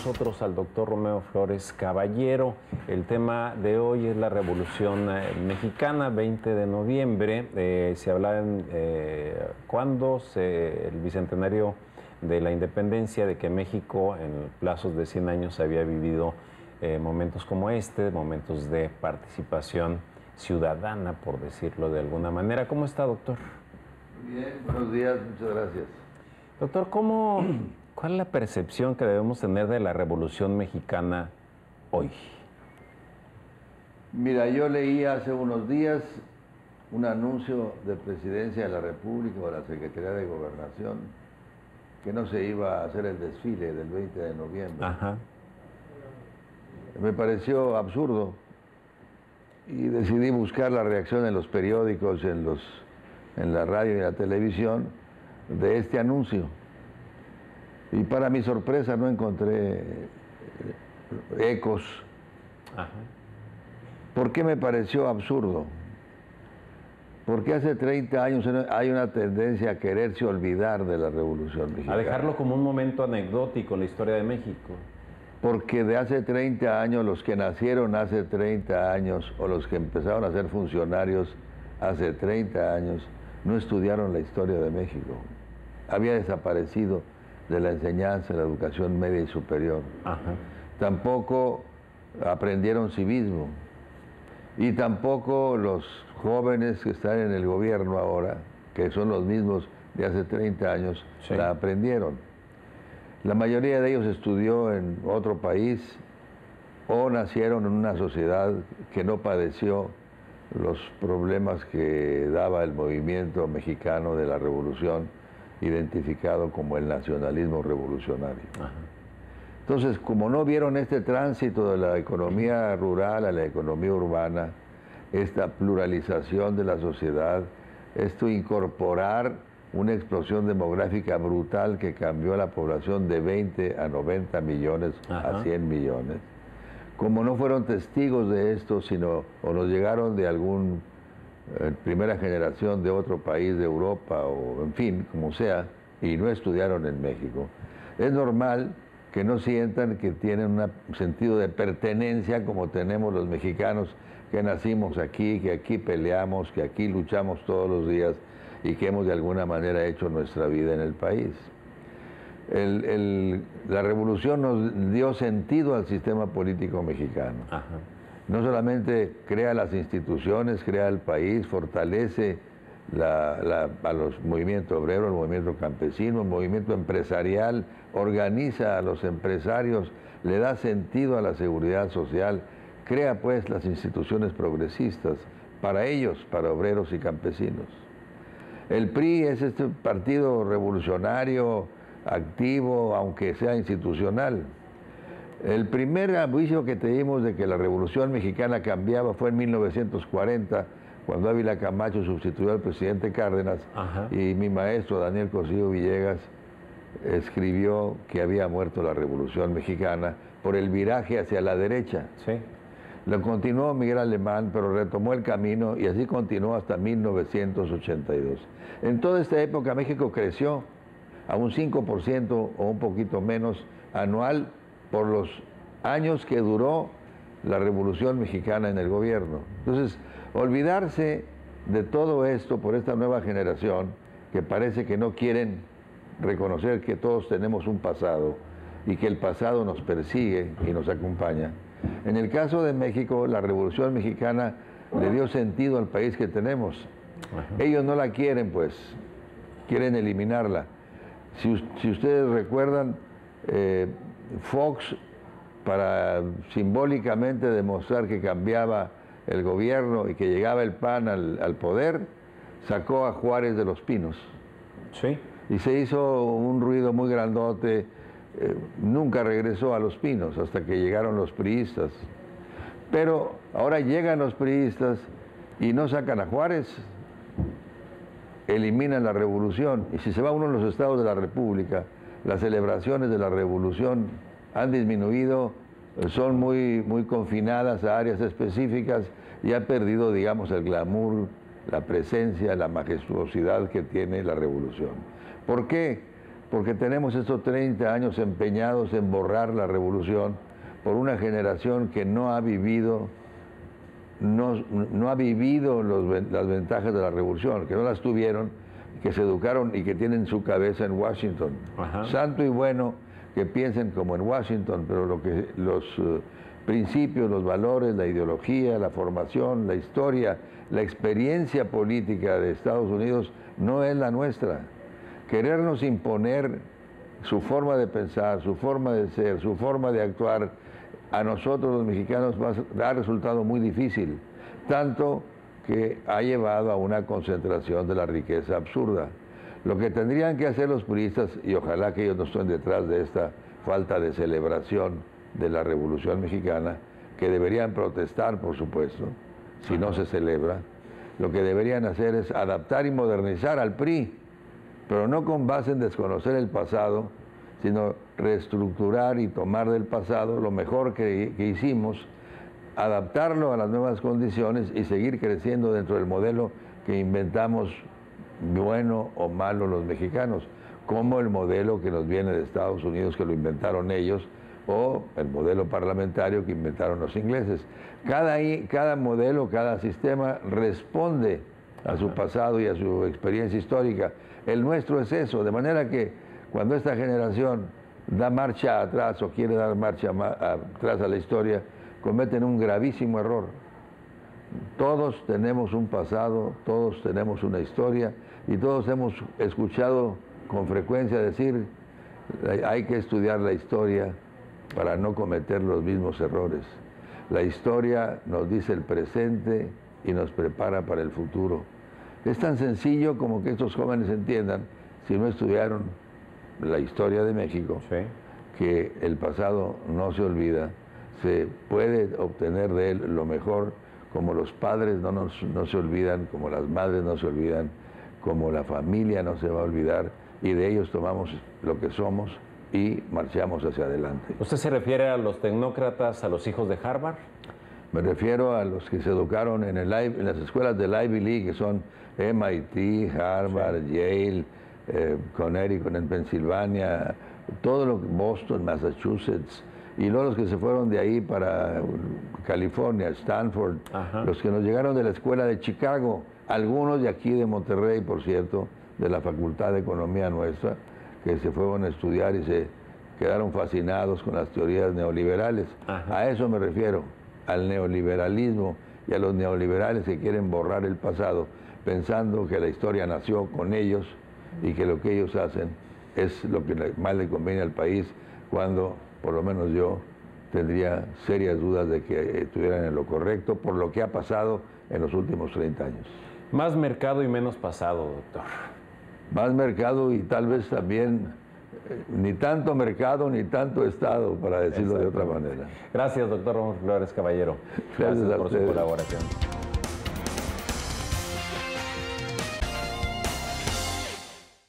nosotros al doctor Romeo Flores Caballero. El tema de hoy es la Revolución Mexicana, 20 de noviembre. Se habla en el bicentenario de la independencia, de que México en plazos de 100 años había vivido momentos como este, momentos de participación ciudadana, por decirlo de alguna manera. ¿Cómo está, doctor? Bien, buenos días, muchas gracias. Doctor, ¿cuál es la percepción que debemos tener de la Revolución Mexicana hoy? Mira, yo leí hace unos días un anuncio de Presidencia de la República o de la Secretaría de Gobernación que no se iba a hacer el desfile del 20 de noviembre. Ajá. Me pareció absurdo y decidí buscar la reacción en los periódicos, en la radio y en la televisión de este anuncio. Y para mi sorpresa no encontré ecos. Ajá. ¿Por qué me pareció absurdo? Porque hace 30 años hay una tendencia a quererse olvidar de la Revolución Mexicana. A dejarlo como un momento anecdótico en la historia de México. Porque de hace 30 años, los que nacieron hace 30 años o los que empezaron a ser funcionarios hace 30 años, no estudiaron la historia de México. Había desaparecido de la enseñanza, la educación media y superior. Ajá. Tampoco aprendieron civismo. Y tampoco los jóvenes que están en el gobierno ahora, que son los mismos de hace 30 años, sí, la aprendieron. La mayoría de ellos estudió en otro país o nacieron en una sociedad que no padeció los problemas que daba el movimiento mexicano de la Revolución, identificado como el nacionalismo revolucionario. Ajá. Entonces, como no vieron este tránsito de la economía rural a la economía urbana, esta pluralización de la sociedad, esto incorporar una explosión demográfica brutal que cambió la población de 20 a 90 millones a 100 millones. Como no fueron testigos de esto, sino o nos llegaron de algún primera generación de otro país de Europa o en fin, como sea, y no estudiaron en México, es normal que no sientan que tienen un sentido de pertenencia como tenemos los mexicanos que nacimos aquí, que aquí peleamos, que aquí luchamos todos los días y que hemos de alguna manera hecho nuestra vida en el país. La revolución nos dio sentido al sistema político mexicano. Ajá. No solamente crea las instituciones, crea el país, fortalece a los movimientos obreros, el movimiento campesino, el movimiento empresarial, organiza a los empresarios, le da sentido a la seguridad social, crea pues las instituciones progresistas para ellos, para obreros y campesinos. El PRI es este partido revolucionario, activo, aunque sea institucional. El primer aviso que tuvimos de que la Revolución Mexicana cambiaba fue en 1940, cuando Ávila Camacho sustituyó al presidente Cárdenas. Ajá. Y mi maestro Daniel Cosío Villegas escribió que había muerto la Revolución Mexicana por el viraje hacia la derecha. Sí. Lo continuó Miguel Alemán, pero retomó el camino y así continuó hasta 1982. En toda esta época México creció a un 5% o un poquito menos anual por los años que duró la Revolución Mexicana en el gobierno. Entonces, olvidarse de todo esto por esta nueva generación que parece que no quieren reconocer que todos tenemos un pasado y que el pasado nos persigue y nos acompaña. En el caso de México, la Revolución Mexicana le dio sentido al país que tenemos. Ajá. Ellos no la quieren, pues, quieren eliminarla. Si ustedes recuerdan, Fox, para simbólicamente demostrar que cambiaba el gobierno y que llegaba el PAN al poder, sacó a Juárez de Los Pinos. Sí. Y se hizo un ruido muy grandote. Nunca regresó a Los Pinos hasta que llegaron los priistas. Pero ahora llegan los priistas y no sacan a Juárez, eliminan la revolución. Y si se va uno a los estados de la República, las celebraciones de la revolución han disminuido, son muy confinadas a áreas específicas y ha perdido, digamos, el glamour, la presencia, la majestuosidad que tiene la revolución. ¿Por qué? porque tenemos estos 30 años empeñados en borrar la revolución por una generación que no ha vivido, no ha vivido las ventajas de la revolución, que no las tuvieron, que se educaron y que tienen su cabeza en Washington. Ajá. Santo y bueno que piensen como en Washington, pero los principios, los valores, la ideología, la formación, la historia, la experiencia política de Estados Unidos no es la nuestra. Querernos imponer su forma de pensar, su forma de ser, su forma de actuar, a nosotros los mexicanos ha resultado muy difícil, tanto que ha llevado a una concentración de la riqueza absurda. Lo que tendrían que hacer los puristas, y ojalá que ellos no estén detrás de esta falta de celebración de la Revolución Mexicana, que deberían protestar, por supuesto, si no se celebra, lo que deberían hacer es adaptar y modernizar al PRI, pero no con base en desconocer el pasado, sino reestructurar y tomar del pasado lo mejor que hicimos, adaptarlo a las nuevas condiciones y seguir creciendo dentro del modelo que inventamos, bueno o malo, los mexicanos, como el modelo que nos viene de Estados Unidos, que lo inventaron ellos, o el modelo parlamentario que inventaron los ingleses. Cada modelo, cada sistema responde a su pasado y a su experiencia histórica. El nuestro es eso, de manera que cuando esta generación da marcha atrás o quiere dar marcha atrás a la historia, cometen un gravísimo error. Todos tenemos un pasado, todos tenemos una historia y todos hemos escuchado con frecuencia decir hay que estudiar la historia para no cometer los mismos errores. La historia nos dice el presente y nos prepara para el futuro. Es tan sencillo como que estos jóvenes entiendan, si no estudiaron la historia de México, sí, que el pasado no se olvida, se puede obtener de él lo mejor, como los padres no se olvidan, como las madres no se olvidan, como la familia no se va a olvidar, y de ellos tomamos lo que somos y marchamos hacia adelante. ¿Usted se refiere a los tecnócratas, a los hijos de Harvard? Me refiero a los que se educaron en las escuelas del Ivy League, que son MIT, Harvard, sí, Yale, Connecticut en Pensilvania, Boston, Massachusetts, y luego los que se fueron de ahí para California, Stanford, ajá, los que nos llegaron de la escuela de Chicago, algunos de aquí de Monterrey, por cierto, de la Facultad de Economía nuestra, que se fueron a estudiar y se quedaron fascinados con las teorías neoliberales. Ajá. A eso me refiero, al neoliberalismo y a los neoliberales que quieren borrar el pasado, pensando que la historia nació con ellos y que lo que ellos hacen es lo que más le conviene al país, cuando por lo menos yo tendría serias dudas de que estuvieran en lo correcto por lo que ha pasado en los últimos 30 años. Más mercado y menos pasado, doctor. Más mercado y tal vez también ni tanto mercado ni tanto Estado, para decirlo de otra manera. Gracias, doctor Ramón Flores Caballero. Gracias por su colaboración.